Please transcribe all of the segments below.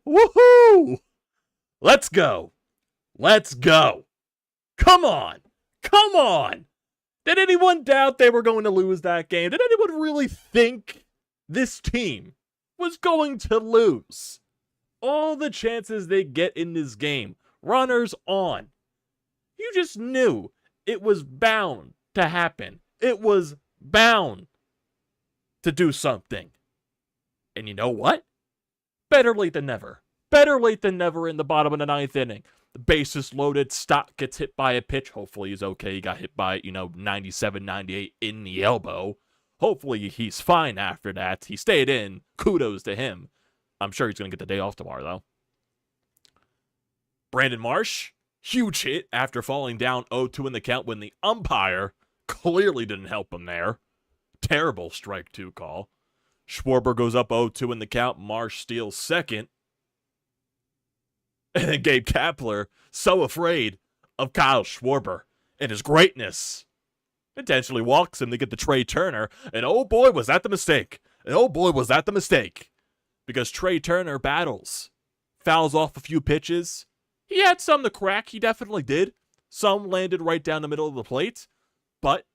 Woohoo! Let's go. Let's go. Come on. Come on. Did anyone doubt they were going to lose that game? Did anyone really think this team was going to lose? All the chances they get in this game, runners on. You just knew it was bound to happen. It was bound to do something. And you know what? Better late than never. Better late than never in the bottom of the ninth inning. The bases loaded, Stock gets hit by a pitch. Hopefully he's okay. He got hit by, 97, 98 in the elbow. Hopefully he's fine after that. He stayed in. Kudos to him. I'm sure he's going to get the day off tomorrow, though. Brandon Marsh, huge hit after falling down 0-2 in the count when the umpire clearly didn't help him there. Terrible strike two call. Schwarber goes up 0-2 in the count. Marsh steals second. And then Gabe Kapler, so afraid of Kyle Schwarber and his greatness, intentionally walks him to get the Trea Turner. And oh boy, was that the mistake. And oh boy, was that the mistake. Because Trea Turner battles, fouls off a few pitches. He had some to crack, he definitely did. Some landed right down the middle of the plate, but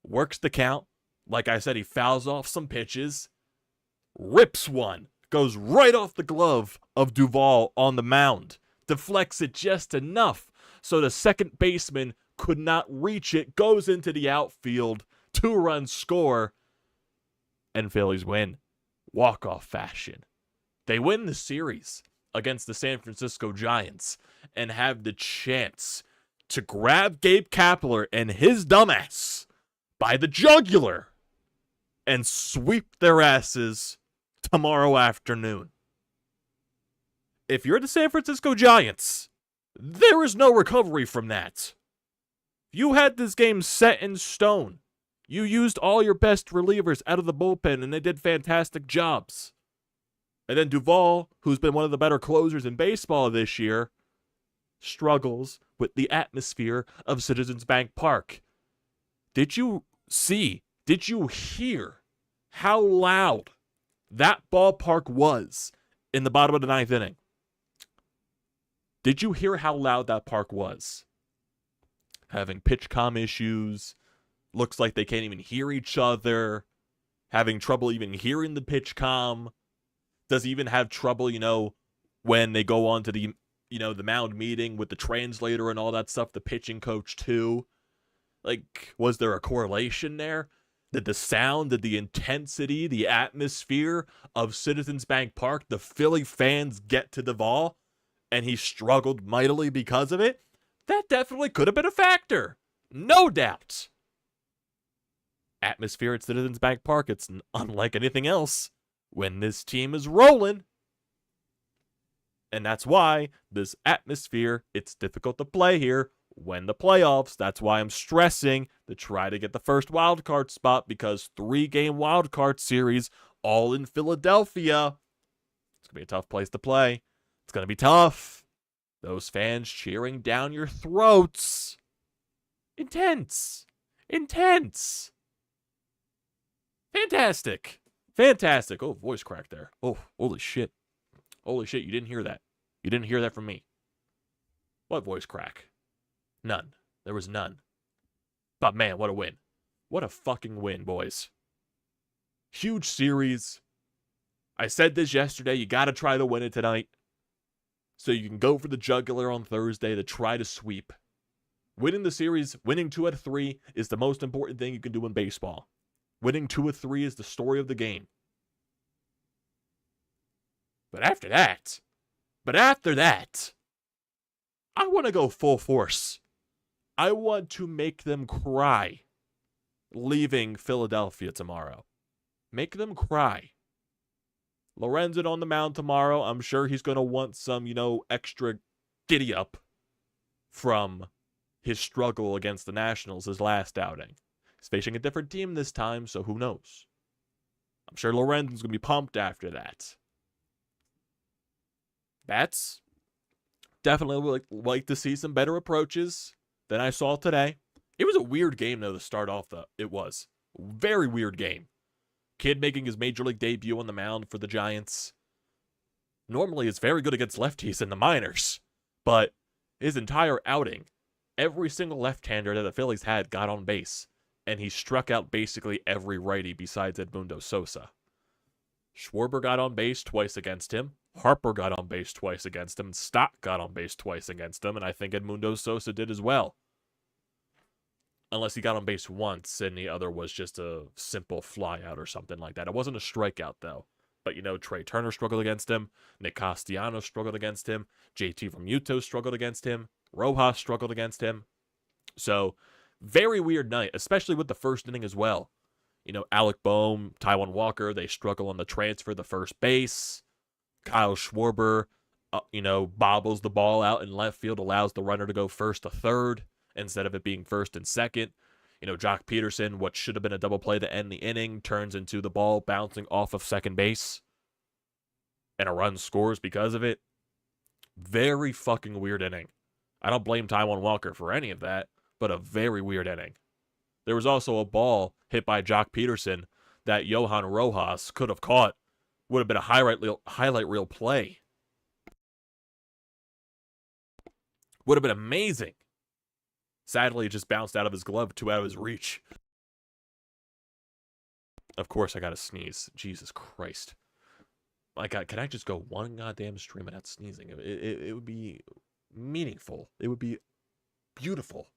works the count. Like I said, he fouls off some pitches, rips one, goes right off the glove of Duvall on the mound, deflects it just enough so the second baseman could not reach it, goes into the outfield, 2-run score, and Phillies win. Walk-off fashion. They win the series against the San Francisco Giants and have the chance to grab Gabe Kapler and his dumbass by the jugular and sweep their asses tomorrow afternoon. If you're the San Francisco Giants, there is no recovery from that. You had this game set in stone. You used all your best relievers out of the bullpen, and they did fantastic jobs. And then Duvall, who's been one of the better closers in baseball this year, struggles with the atmosphere of Citizens Bank Park. Did you hear how loud that ballpark was in the bottom of the ninth inning? Did you hear how loud that park was? Having pitch comm issues. Looks like they can't even hear each other. Having trouble even hearing the pitch comm. Does even have trouble, when they go on to the, the mound meeting with the translator and all that stuff, the pitching coach too. Like, was there a correlation there? Did the sound, did the intensity, the atmosphere of Citizens Bank Park, the Philly fans get to Duvall, and he struggled mightily because of it? That definitely could have been a factor. No doubt. Atmosphere at Citizens Bank Park, it's unlike anything else when this team is rolling. And that's why this atmosphere, it's difficult to play here when the playoffs. That's why I'm stressing to try to get the first wild card spot, because 3-game wild card series all in Philadelphia. It's going to be a tough place to play. It's going to be tough. Those fans cheering down your throats. Intense. Intense. Fantastic. Fantastic. Oh, voice crack there. Oh, holy shit. Holy shit, you didn't hear that. You didn't hear that from me. What voice crack? None. There was none. But man, what a win. What a fucking win, boys. Huge series. I said this yesterday, you gotta try to win it tonight. So you can go for the jugular on Thursday to try to sweep. Winning the series, winning 2 out of 3 is the most important thing you can do in baseball. Winning 2 of 3 is the story of the game. But after that, I want to go full force. I want to make them cry leaving Philadelphia tomorrow. Make them cry. Lorenzen on the mound tomorrow. I'm sure he's going to want some, extra giddy up from his struggle against the Nationals, his last outing. He's facing a different team this time, so who knows? I'm sure Lorenzen's going to be pumped after that. Bats, definitely like to see some better approaches than I saw today. It was a weird game, though, to start off. It was. Very weird game. Kid making his major league debut on the mound for the Giants. Normally is very good against lefties in the minors, but his entire outing, every single left-hander that the Phillies had got on base, and he struck out basically every righty besides Edmundo Sosa. Schwarber got on base twice against him. Harper got on base twice against him. Stott got on base twice against him, and I think Edmundo Sosa did as well. Unless he got on base once, and the other was just a simple flyout or something like that. It wasn't a strikeout, though. But, Trea Turner struggled against him. Nick Castellanos struggled against him. JT Realmuto struggled against him. Rojas struggled against him. So, very weird night, especially with the first inning as well. Alec Bohm, Taijuan Walker, they struggle on the transfer to first base. Kyle Schwarber, bobbles the ball out in left field, allows the runner to go first to third instead of it being first and second. Jock Peterson, what should have been a double play to end the inning, turns into the ball bouncing off of second base. And a run scores because of it. Very fucking weird inning. I don't blame Taijuan Walker for any of that, but a very weird inning. There was also a ball hit by Jock Peterson that Johan Rojas could have caught. Would have been a highlight reel play. Would have been amazing. Sadly, it just bounced out of his glove, too out of his reach. Of course, I gotta sneeze. Jesus Christ. My God, can I just go one goddamn stream without sneezing? It would be meaningful. It would be beautiful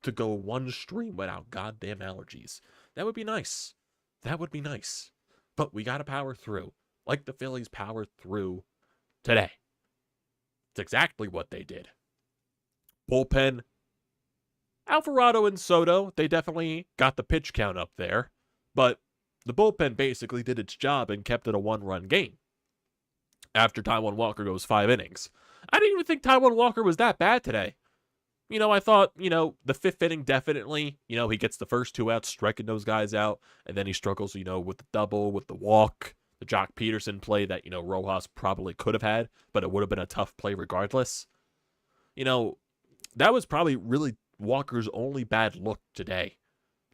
to go one stream without goddamn allergies. That would be nice. That would be nice. But we gotta power through. Like the Phillies powered through today. It's exactly what they did. Bullpen. Alvarado and Soto, they definitely got the pitch count up there. But the bullpen basically did its job and kept it a one-run game. After Taijuan Walker goes 5 innings. I didn't even think Taijuan Walker was that bad today. I thought, the 5th inning definitely, he gets the first 2 outs, striking those guys out. And then he struggles, with the double, with the walk. The Jock Peterson play that, Rojas probably could have had. But it would have been a tough play regardless. That was probably really Walker's only bad look today.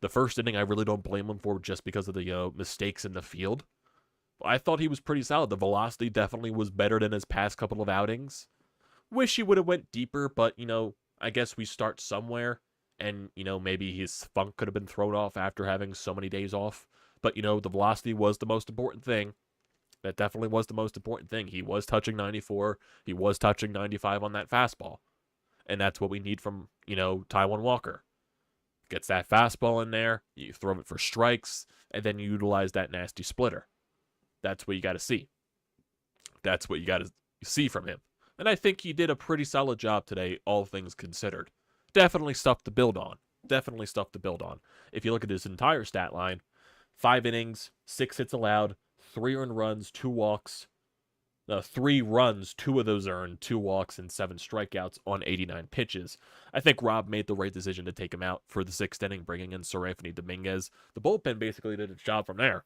The first inning, I really don't blame him for just because of the mistakes in the field. I thought he was pretty solid. The velocity definitely was better than his past couple of outings. Wish he would have went deeper, but, I guess we start somewhere. And, maybe his funk could have been thrown off after having so many days off. But, the velocity was the most important thing. That definitely was the most important thing. He was touching 94. He was touching 95 on that fastball. And that's what we need from, Taijuan Walker. Gets that fastball in there, you throw it for strikes, and then you utilize that nasty splitter. That's what you got to see. That's what you got to see from him. And I think he did a pretty solid job today, all things considered. Definitely stuff to build on. Definitely stuff to build on. If you look at his entire stat line, 5 innings, 6 hits allowed, 3 earned runs, 2 walks, 3 runs, 2 of those earned, 2 walks, and 7 strikeouts on 89 pitches. I think Rob made the right decision to take him out for the 6th inning, bringing in Seranthony Dominguez. The bullpen basically did its job from there.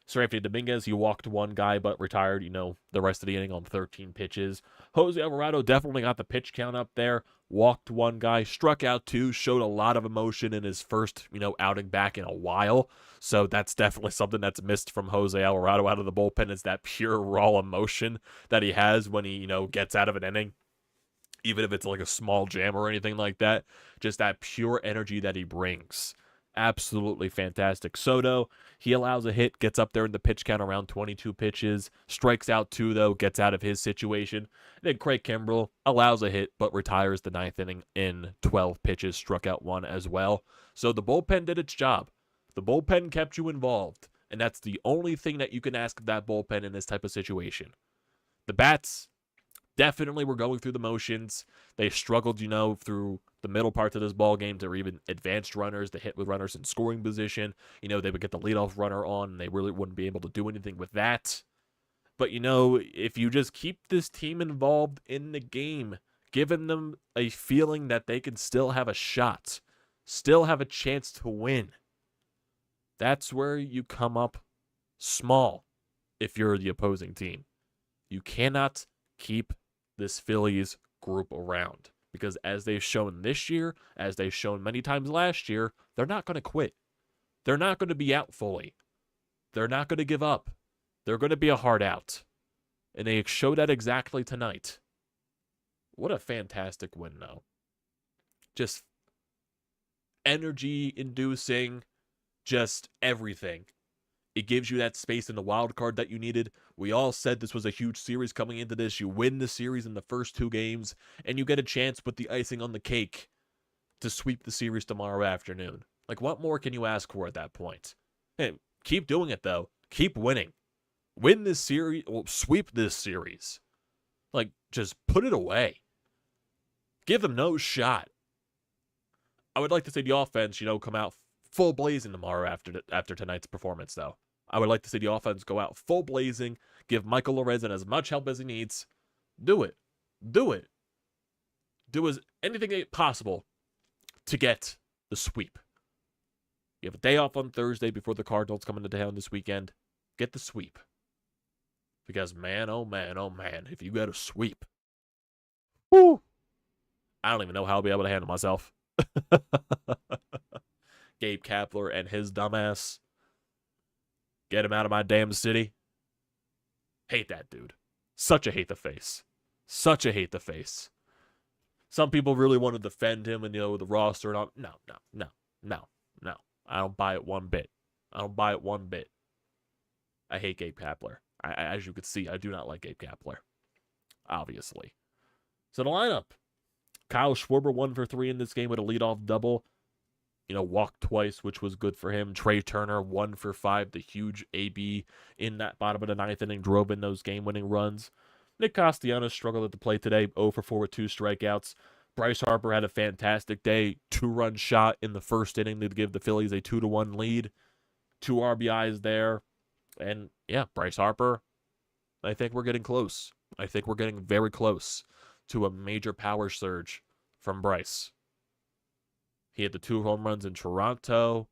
Seranthony Dominguez, he walked 1 guy, but retired, the rest of the inning on 13 pitches. Jose Alvarado definitely got the pitch count up there, walked 1 guy, struck out 2, showed a lot of emotion in his first, outing back in a while. So that's definitely something that's missed from Jose Alvarado out of the bullpen, is that pure raw emotion that he has when he, gets out of an inning. Even if it's like a small jam or anything like that, just that pure energy that he brings. Absolutely fantastic. Soto, he allows a hit, gets up there in the pitch count around 22 pitches, strikes out 2, though, gets out of his situation. Then Craig Kimbrell allows a hit, but retires the 9th inning in 12 pitches, struck out 1 as well. So the bullpen did its job. The bullpen kept you involved, and that's the only thing that you can ask of that bullpen in this type of situation. The bats definitely were going through the motions. They struggled, through the middle parts of this ball game to even advanced runners, to hit with runners in scoring position. They would get the leadoff runner on, and they really wouldn't be able to do anything with that. But, if you just keep this team involved in the game, giving them a feeling that they can still have a shot, still have a chance to win, that's where you come up small if you're the opposing team. You cannot keep this Phillies group around, because as they've shown this year, as they've shown many times last year, they're not going to quit. They're not going to be out fully. They're not going to give up. They're going to be a hard out. And they showed that exactly tonight. What a fantastic win, though. Just energy-inducing, just everything. It gives you that space in the wild card that you needed. We all said this was a huge series coming into this. You win the series in the first 2 games, and you get a chance with the icing on the cake to sweep the series tomorrow afternoon. Like, what more can you ask for at that point? Hey, keep doing it, though. Keep winning. Win this series, or sweep this series. Like, just put it away. Give them no shot. I would like to see the offense, come out full blazing tomorrow after tonight's performance, though. I would like to see the offense go out full blazing, give Michael Lorenzen as much help as he needs. Do it. Do it. Do anything possible to get the sweep. You have a day off on Thursday before the Cardinals come into town this weekend. Get the sweep. Because man, oh man, if you get a sweep, whoo, I don't even know how I'll be able to handle myself. Gabe Kapler and his dumbass. Get him out of my damn city. Hate that dude. Such a hate the face. Such a hate the face. Some people really want to defend him and, the roster and all. No. I don't buy it one bit. I hate Gabe Kapler. As you can see, I do not like Gabe Kapler. Obviously. So the lineup. Kyle Schwarber 1 for 3 in this game with a leadoff double. Walked twice, which was good for him. Trea Turner 1 for 5. The huge AB in that bottom of the 9th inning drove in those game-winning runs. Nick Castellanos struggled at the plate today. 0 for 4 with 2 strikeouts. Bryce Harper had a fantastic day. 2-run shot in the first inning to give the Phillies a 2-1 lead. 2 RBIs there. And, yeah, Bryce Harper, I think we're getting close. I think we're getting very close to a major power surge from Bryce. He had the 2 home runs in Toronto.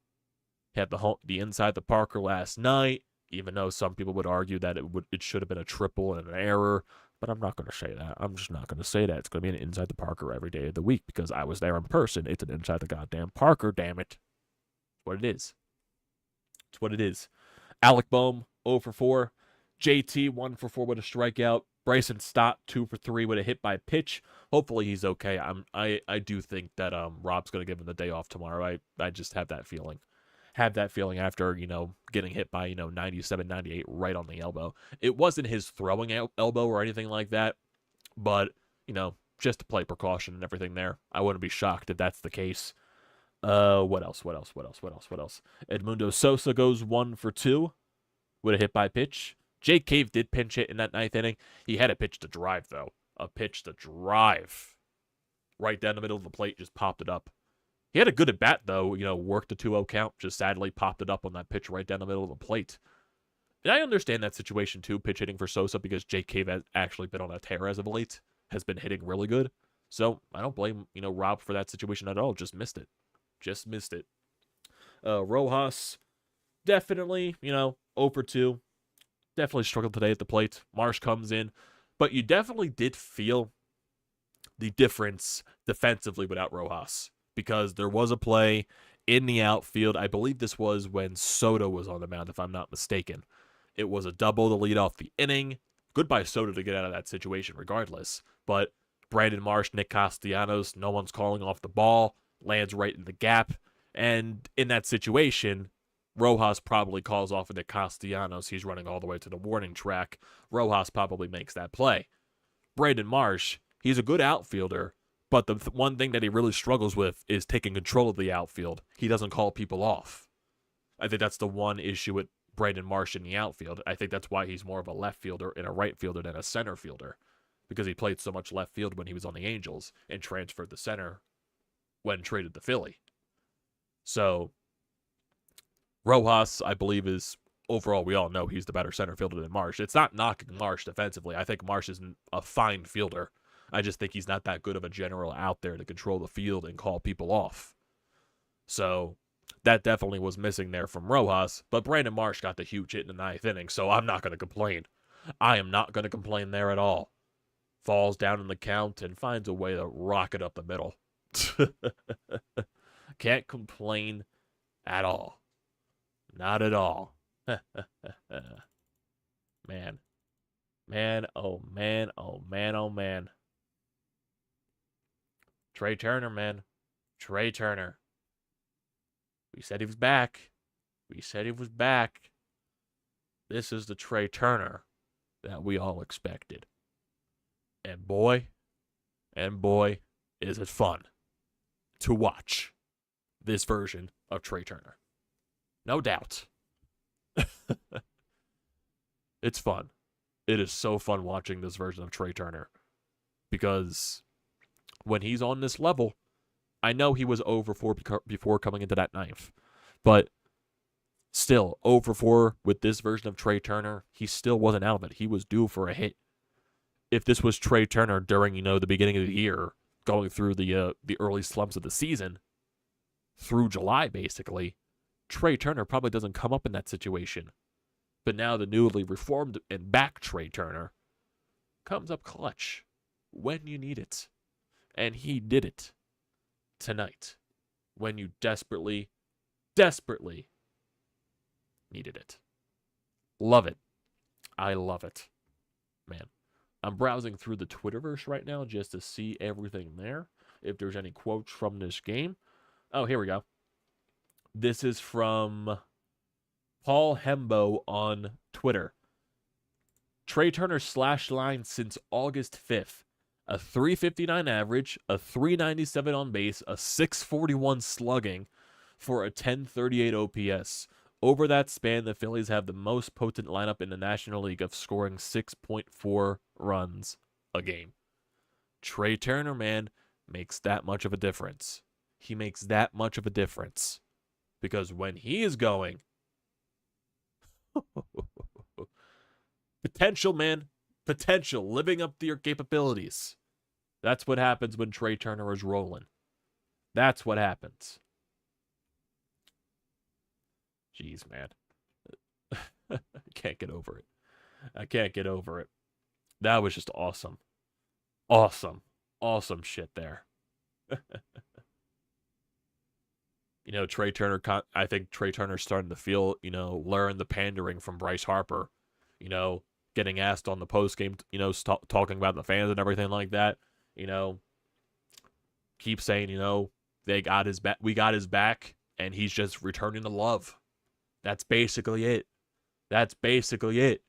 He had the inside the Parker last night, even though some people would argue that it should have been a triple and an error. But I'm not going to say that. I'm just not going to say that. It's going to be an inside the Parker every day of the week because I was there in person. It's an inside the goddamn Parker, damn it. It's what it is. It's what it is. Alec Boehm, 0 for 4. JT, 1 for 4 with a strikeout. Bryson Stott, 2 for 3 with a hit by pitch. Hopefully he's okay. I do think that Rob's going to give him the day off tomorrow. I just have that feeling. After, getting hit by, 97, 98 right on the elbow. It wasn't his throwing elbow or anything like that, but, just to play precaution and everything there. I wouldn't be shocked if that's the case. What else? Edmundo Sosa goes 1 for 2 with a hit by pitch. Jake Cave did pinch hit in that 9th inning. He had a pitch to drive, though. A pitch to drive. Right down the middle of the plate, just popped it up. He had a good at-bat, though. Worked a 2-0 count. Just sadly popped it up on that pitch right down the middle of the plate. And I understand that situation, too, pitch hitting for Sosa, because Jake Cave has actually been on a tear as of late. Has been hitting really good. So I don't blame, Rob for that situation at all. Just missed it. Rojas, definitely, 0 for 2. Definitely struggled today at the plate. Marsh comes in. But you definitely did feel the difference defensively without Rojas. Because there was a play in the outfield. I believe this was when Soto was on the mound, if I'm not mistaken. It was a double to lead off the inning. Good by Soto to get out of that situation regardless. But Brandon Marsh, Nick Castellanos, no one's calling off the ball. Lands right in the gap. And in that situation, Rojas probably calls off into Castellanos. He's running all the way to the warning track. Rojas probably makes that play. Brandon Marsh, he's a good outfielder, but the one thing that he really struggles with is taking control of the outfield. He doesn't call people off. I think that's the one issue with Brandon Marsh in the outfield. I think that's why he's more of a left fielder and a right fielder than a center fielder, because he played so much left field when he was on the Angels and transferred to center when traded to Philly. So Rojas, I believe, is overall, we all know he's the better center fielder than Marsh. It's not knocking Marsh defensively. I think Marsh is a fine fielder. I just think he's not that good of a general out there to control the field and call people off. So that definitely was missing there from Rojas. But Brandon Marsh got the huge hit in the 9th inning, so I'm not going to complain. I am not going to complain there at all. Falls down in the count and finds a way to rocket up the middle. Can't complain at all. Not at all. Man. Man, oh man, oh man, oh man. Trea Turner, man. Trea Turner. We said he was back. We said he was back. This is the Trea Turner that we all expected. And boy, is it fun to watch this version of Trea Turner. No doubt. It's fun. It is so fun watching this version of Trea Turner. Because when he's on this level, I know he was 0-4 before coming into that ninth. But still, 0-4 with this version of Trea Turner, he still wasn't out of it. He was due for a hit. If this was Trea Turner during, the beginning of the year, going through the early slumps of the season, through July, basically, Trea Turner probably doesn't come up in that situation. But now the newly reformed and back Trea Turner comes up clutch when you need it. And he did it tonight when you desperately needed it. Love it. I love it. Man, I'm browsing through the Twitterverse right now just to see everything there. If there's any quotes from this game. Oh, here we go. This is from Paul Hembo on Twitter. Trea Turner slash line since August 5th. A 359 average, a 397 on base, a 641 slugging for a 1038 OPS. Over that span, the Phillies have the most potent lineup in the National League of scoring 6.4 runs a game. Trea Turner, man, makes that much of a difference. He makes that much of a difference. Because when he is going, potential, man. Potential. Living up to your capabilities. That's what happens when Trea Turner is rolling. That's what happens. Jeez, man. I can't get over it. I can't get over it. That was just awesome. Awesome. Awesome shit there. Trea Turner, I think Trea Turner's starting to feel, learn the pandering from Bryce Harper. Getting asked on the post-game, talking about the fans and everything like that. Keep saying, they got his back, we got his back, and he's just returning the love. That's basically it. That's basically it.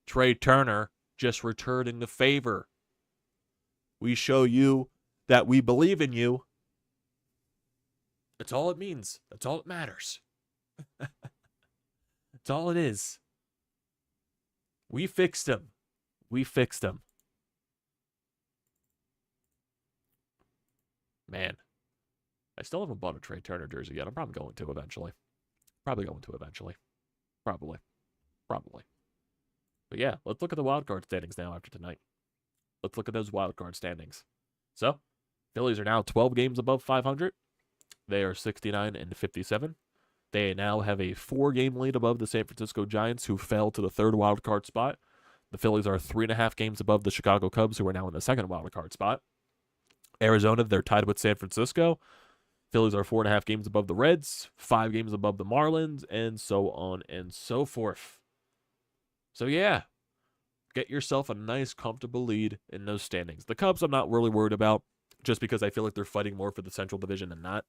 Trea Turner just returning the favor. We show you that we believe in you. That's all it means. That's all it matters. That's all it is. We fixed him. We fixed him. Man. I still haven't bought a Trea Turner jersey yet. I'm probably going to eventually. Probably. But yeah, let's look at the wildcard standings now after tonight. Let's look at those wildcard standings. So, Phillies are now 12 games above 500. They are 69-57. They now have a 4-game lead above the San Francisco Giants, who fell to the third wildcard spot. The Phillies are 3.5 games above the Chicago Cubs, who are now in the second wildcard spot. Arizona, they're tied with San Francisco. Phillies are 4.5 games above the Reds, 5 games above the Marlins, and so on and so forth. So yeah, get yourself a nice, comfortable lead in those standings. The Cubs I'm not really worried about, just because I feel like they're fighting more for the Central Division than not.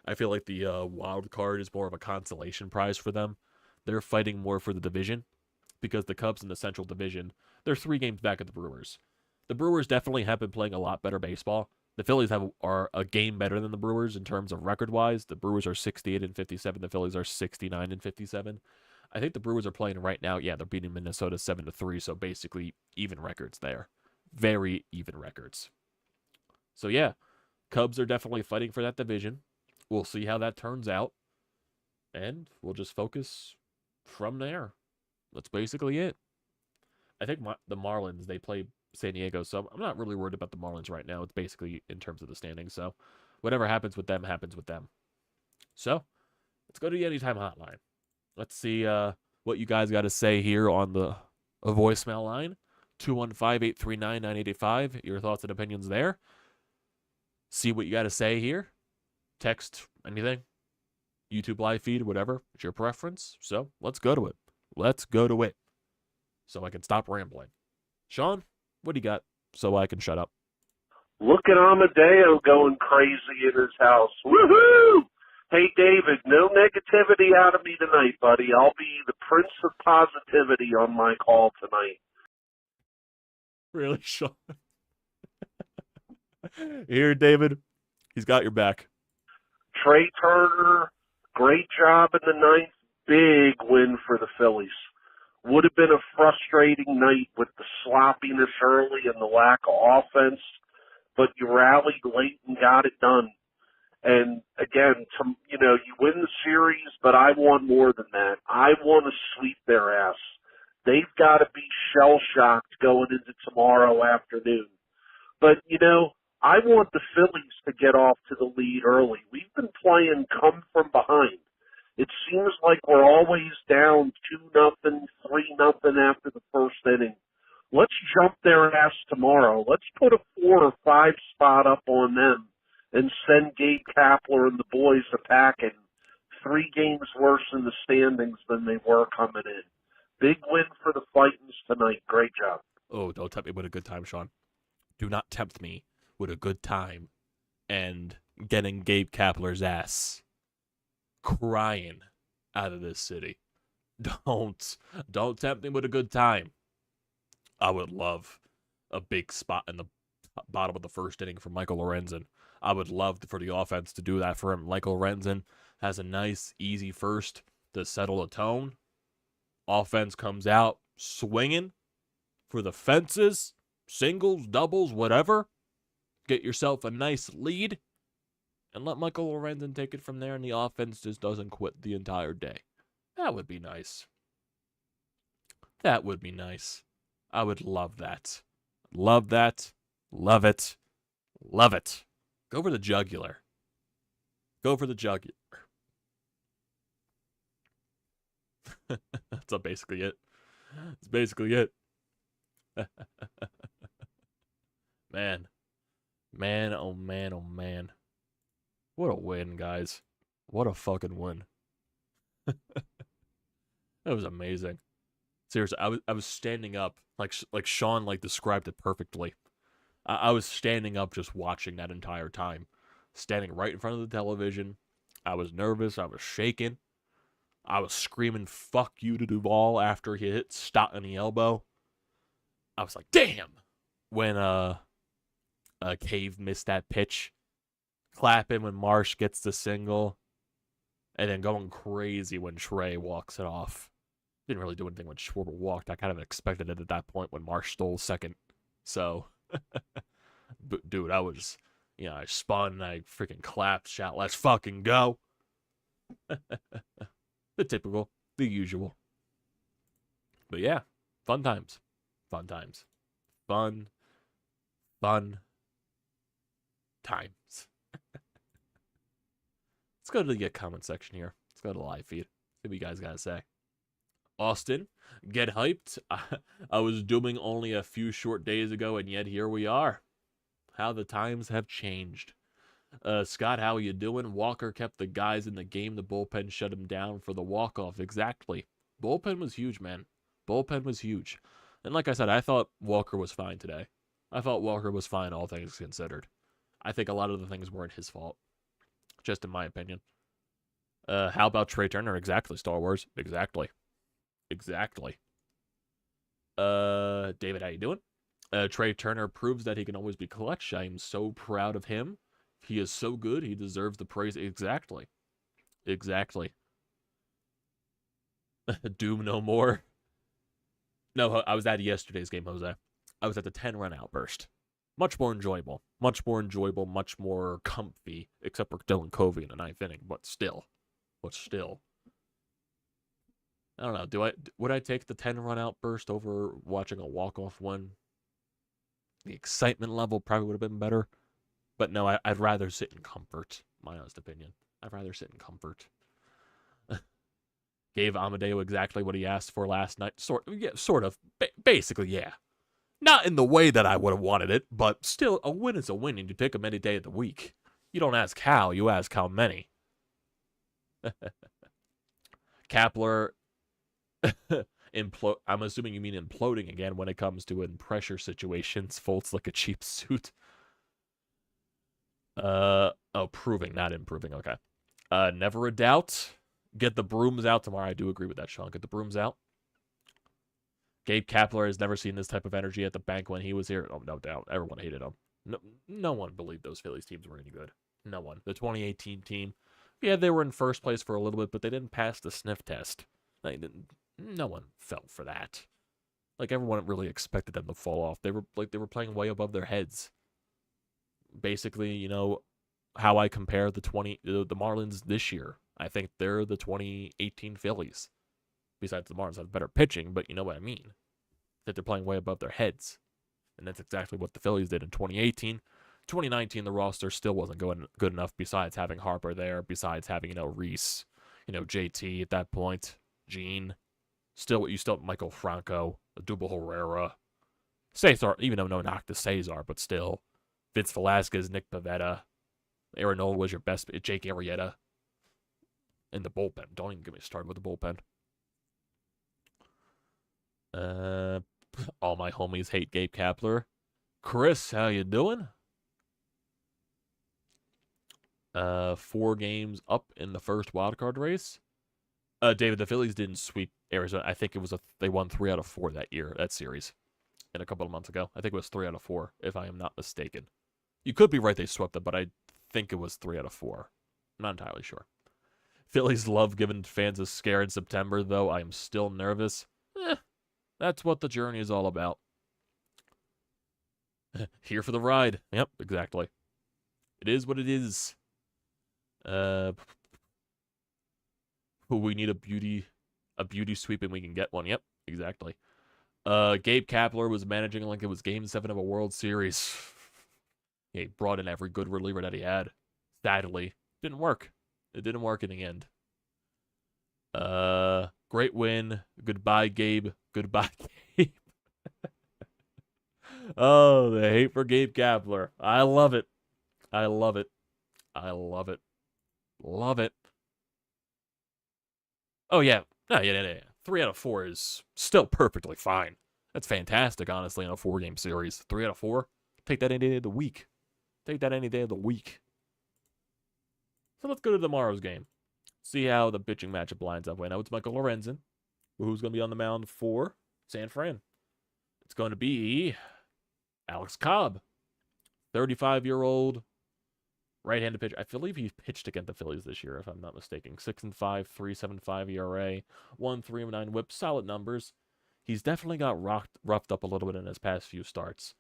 I feel like the wild card is more of a consolation prize for them. They're fighting more for the division, because the Cubs in the Central Division, they're 3 games back of the Brewers. The Brewers definitely have been playing a lot better baseball. The Phillies are a game better than the Brewers in terms of record-wise. The Brewers are 68-57. The Phillies are 69-57. I think the Brewers are playing right now. Yeah, they're beating Minnesota 7-3, so basically even records there. Very even records. So yeah, Cubs are definitely fighting for that division. We'll see how that turns out. And we'll just focus from there. That's basically it. I think the Marlins, they play San Diego, so I'm not really worried about the Marlins right now. It's basically in terms of the standings, so whatever happens with them, happens with them. So, let's go to the Anytime Hotline. Let's see what you guys got to say here on the voicemail line. 215-839-9885. Your thoughts and opinions there. See what you got to say here. Text, anything. YouTube live feed, whatever. It's your preference. So let's go to it. Let's go to it. So I can stop rambling. Sean, what do you got so I can shut up? Look at Amadeo going crazy in his house. Woohoo! Hey, David, no negativity out of me tonight, buddy. I'll be the prince of positivity on my call tonight. Really, Sean? Here, David. He's got your back. Trea Turner, great job in the ninth. Big win for the Phillies. Would have been a frustrating night with the sloppiness early and the lack of offense, but you rallied late and got it done. And again, you win the series, but I want more than that. I want to sweep their ass. They've got to be shell-shocked going into tomorrow afternoon. But, I want the Phillies to get off to the lead early. We've been playing come from behind. It seems like we're always down 2-0, 3-0 after the first inning. Let's jump their ass tomorrow. Let's put a 4 or 5 spot up on them and send Gabe Kapler and the boys a packing. 3 games worse in the standings than they were coming in. Big win for the Fightins tonight. Great job. Oh, don't tempt me with a good time, Sean. Do not tempt me with a good time and getting Gabe Kapler's ass crying out of this city. Don't tempt me with a good time. I would love a big spot in the bottom of the first inning for Michael Lorenzen. I would love for the offense to do that for him. Michael Lorenzen has a nice, easy first to settle the tone. Offense comes out swinging for the fences, singles, doubles, whatever. Get yourself a nice lead and let Michael Lorenzen take it from there, and the offense just doesn't quit the entire day. That would be nice. That would be nice. I would love that. Love that. Love it. Love it. Go for the jugular. Go for the jugular. That's basically it. That's basically it. Man. Man, oh man, oh man. What a win, guys. What a fucking win. That was amazing. Seriously, I was standing up, like Sean described it perfectly. I was standing up just watching that entire time. Standing right in front of the television. I was nervous. I was shaking. I was screaming, fuck you to Duvall after he hit Stott in the elbow. I was like, damn! When Cave missed that pitch. Clapping when Marsh gets the single. And then going crazy when Trea walks it off. Didn't really do anything when Schwarber walked. I kind of expected it at that point when Marsh stole second. So, but dude, I was, I spun, I freaking clapped, shout, let's fucking go. The typical, the usual. But yeah, fun times. Fun times. Fun times. Let's go to the comment section here. Let's go to the live feed. See what you guys got to say. Austin, get hyped. I was dooming only a few short days ago, and yet here we are. How the times have changed. Scott, how you doing? Walker kept the guys in the game. The bullpen shut him down for the walk-off. Exactly. Bullpen was huge, man. Bullpen was huge. And like I said, I thought Walker was fine today. I thought Walker was fine, all things considered. I think a lot of the things weren't his fault. Just in my opinion. How about Trea Turner? Exactly, Star Wars. Exactly. Exactly. David, how you doing? Trea Turner proves that he can always be clutch. I am so proud of him. He is so good. He deserves the praise. Exactly. Exactly. Doom no more. No, I was at yesterday's game, Jose. I was at the 10-run outburst. Much more enjoyable. Much more enjoyable. Much more comfy. Except for Dylan Covey in the 9th inning. But still. I don't know. Would I take the 10-run outburst over watching a walk-off one? The excitement level probably would have been better. But no, I'd rather sit in comfort. My honest opinion. I'd rather sit in comfort. Gave Amadeo exactly what he asked for last night. Sort of. Basically, yeah. Not in the way that I would have wanted it, but still, a win is a win, and you take them any day of the week. You don't ask how, you ask how many. Kapler, I'm assuming you mean imploding again when it comes to in pressure situations. Folds like a cheap suit. Oh, proving, not improving. Okay. Never a doubt. Get the brooms out tomorrow. I do agree with that, Sean. Get the brooms out. Gabe Kapler has never seen this type of energy at the bank when he was here. Oh, no doubt. Everyone hated him. No one believed those Phillies teams were any good. No one. The 2018 team, yeah, they were in first place for a little bit, but they didn't pass the sniff test. No one fell for that. Like, everyone really expected them to fall off. They were playing way above their heads. Basically, you know, how I compare the Marlins this year. I think they're the 2018 Phillies. Besides, the Marlins have better pitching, but you know what I mean. That they're playing way above their heads. And that's exactly what the Phillies did in 2018. 2019, the roster still wasn't good enough, besides having Harper there, besides having, Rhys, JT at that point, Gene. You still have Michael Franco, Adubel Herrera, Cesar, even though no knock to Cesar, but still. Vince Velasquez, Nick Pivetta, Aaron Nola was your best, Jake Arrieta. And the bullpen. Don't even get me started with the bullpen. All my homies hate Gabe Kapler. Chris, how you doing? 4 games up in the first wildcard race. David, the Phillies didn't sweep Arizona. I think they won 3 out of 4 that series. And a couple of months ago. I think it was 3 out of 4, if I am not mistaken. You could be right, they swept it, but I think it was 3 out of 4. I'm not entirely sure. Phillies love giving fans a scare in September, though I am still nervous. That's what the journey is all about. Here for the ride. Yep, exactly. It is what it is. We need a beauty sweep and we can get one. Yep, exactly. Gabe Kapler was managing like it was Game 7 of a World Series. He brought in every good reliever that he had. Sadly, didn't work. It didn't work in the end. Great win. Goodbye, Gabe. Goodbye, Gabe. Oh, the hate for Gabe Kapler. I love it. I love it. I love it. Love it. Oh, yeah. No, yeah. 3 out of 4 is still perfectly fine. That's fantastic, honestly, in a 4-game series. 3 out of 4. Take that any day of the week. Take that any day of the week. So let's go to tomorrow's game. See how the pitching matchup lines up. Right now it's Michael Lorenzen, who's going to be on the mound for San Fran. It's going to be Alex Cobb, 35-year-old right-handed pitcher. I believe he pitched against the Phillies this year, if I'm not mistaken. 6-5, 3.75 ERA, 1.39 WHIP, solid numbers. He's definitely got roughed up a little bit in his past few starts.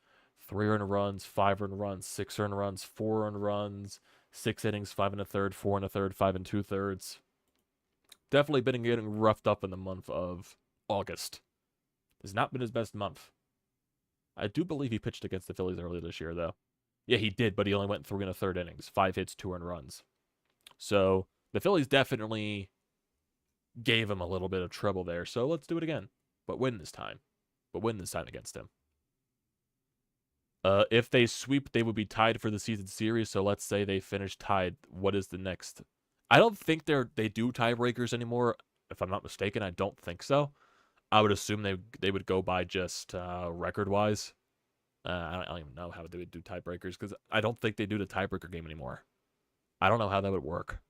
3 earned runs, 5 earned runs, 6 earned runs, 4 earned runs, 6 innings, 5 1/3, 4 1/3, 5 2/3. Definitely been getting roughed up in the month of August. Has not been his best month. I do believe he pitched against the Phillies earlier this year, though. Yeah, he did, but he only went 3 1/3 innings, 5 hits, 2 earned runs. So the Phillies definitely gave him a little bit of trouble there. So let's do it again, but win this time. But win this time against him. If they sweep, they would be tied for the season series. So let's say they finish tied. What is the next? I don't think they do tiebreakers anymore. If I'm not mistaken, I don't think so. I would assume they would go by just record-wise. I don't even know how they would do tiebreakers because I don't think they do the tiebreaker game anymore. I don't know how that would work,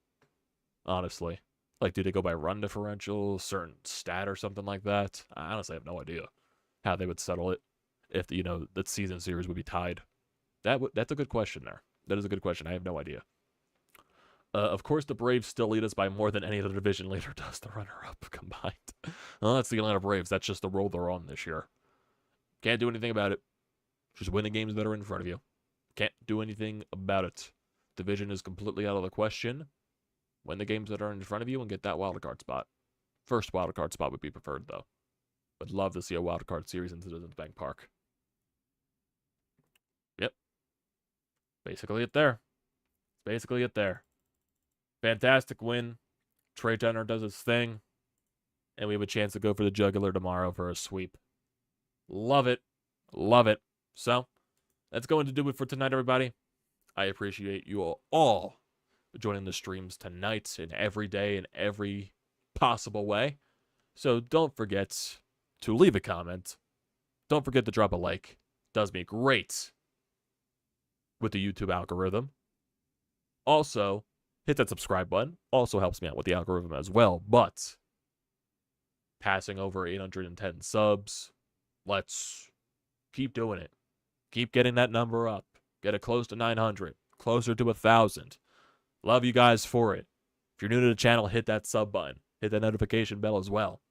honestly. Like, do they go by run differential, certain stat or something like that? I honestly have no idea how they would settle it if, the season series would be tied. That's a good question there. That is a good question. I have no idea. Of course, the Braves still lead us by more than any other division leader does, the runner-up combined. Well, that's the Atlanta Braves. That's just the role they're on this year. Can't do anything about it. Just win the games that are in front of you. Can't do anything about it. Division is completely out of the question. Win the games that are in front of you and get that wildcard spot. First wildcard spot would be preferred, though. Would love to see a wildcard series in Citizens Bank Park. Yep. Basically it there. Fantastic win. Trea does his thing. And we have a chance to go for the jugular tomorrow for a sweep. Love it. Love it. So, that's going to do it for tonight, everybody. I appreciate you all joining the streams tonight and every day in every possible way. So don't forget to leave a comment. Don't forget to drop a like. Does me great with the YouTube algorithm. Also, hit that subscribe button. Also helps me out with the algorithm as well. But passing over 810 subs, let's keep doing it. Keep getting that number up. Get it close to 900. Closer to 1,000. Love you guys for it. If you're new to the channel, hit that sub button. Hit that notification bell as well.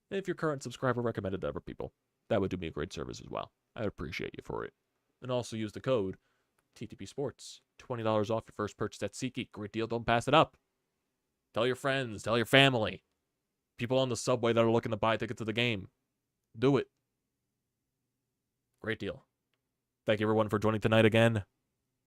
And if your current subscriber recommended to other people, that would do me a great service as well. I appreciate you for it. And also use the code TTPSPORTS. $20 off your first purchase at SeatGeek. Great deal. Don't pass it up. Tell your friends. Tell your family. People on the subway that are looking to buy tickets to the game. Do it. Great deal. Thank you everyone for joining tonight again.